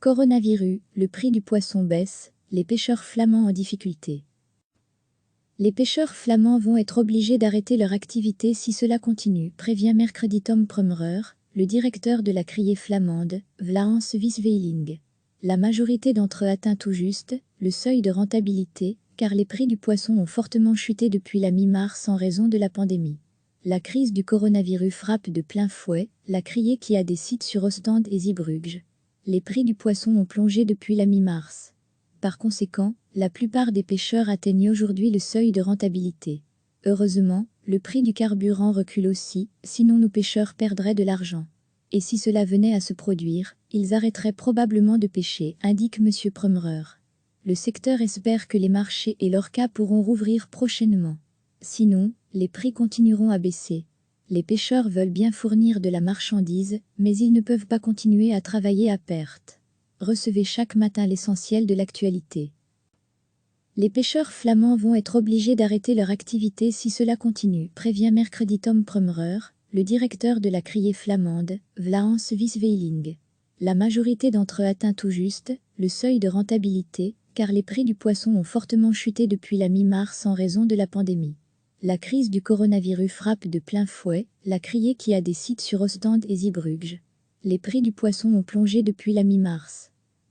Coronavirus, le prix du poisson baisse, les pêcheurs flamands en difficulté. Les pêcheurs flamands vont être obligés d'arrêter leur activité si cela continue, prévient mercredi Tom Prummerer, le directeur de la criée flamande, Vlaams Visveiling. La majorité d'entre eux atteint tout juste le seuil de rentabilité, car les prix du poisson ont fortement chuté depuis la mi-mars en raison de la pandémie. La crise du coronavirus frappe de plein fouet la criée qui a des sites sur Ostende et Zeebrugge. Les prix du poisson ont plongé depuis la mi-mars. Par conséquent, la plupart des pêcheurs atteignent aujourd'hui le seuil de rentabilité. Heureusement, le prix du carburant recule aussi, sinon nos pêcheurs perdraient de l'argent. Et si cela venait à se produire, ils arrêteraient probablement de pêcher, indique M. Prummerer. Le secteur espère que les marchés et l'orca pourront rouvrir prochainement. Sinon, les prix continueront à baisser. Les pêcheurs veulent bien fournir de la marchandise, mais ils ne peuvent pas continuer à travailler à perte. Recevez chaque matin l'essentiel de l'actualité. Les pêcheurs flamands vont être obligés d'arrêter leur activité si cela continue, prévient mercredi Tom Prummerer, le directeur de la criée flamande, Vlaams Visveiling. La majorité d'entre eux atteint tout juste le seuil de rentabilité, car les prix du poisson ont fortement chuté depuis la mi-mars en raison de la pandémie. La crise du coronavirus frappe de plein fouet la criée qui a des sites sur Ostende et Zeebrugge. Les prix du poisson ont plongé depuis la mi-mars.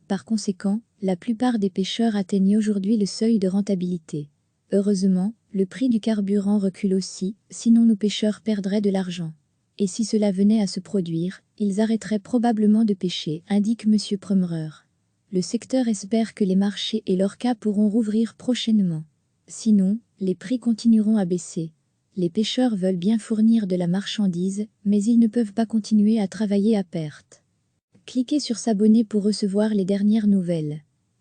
Par conséquent, la plupart des pêcheurs atteignent aujourd'hui le seuil de rentabilité. Heureusement, le prix du carburant recule aussi, sinon nos pêcheurs perdraient de l'argent. Et si cela venait à se produire, ils arrêteraient probablement de pêcher, indique M. Prummerer. Le secteur espère que les marchés et l'orca pourront rouvrir prochainement. Sinon, les prix continueront à baisser. Les pêcheurs veulent bien fournir de la marchandise, mais ils ne peuvent pas continuer à travailler à perte. Cliquez sur s'abonner pour recevoir les dernières nouvelles.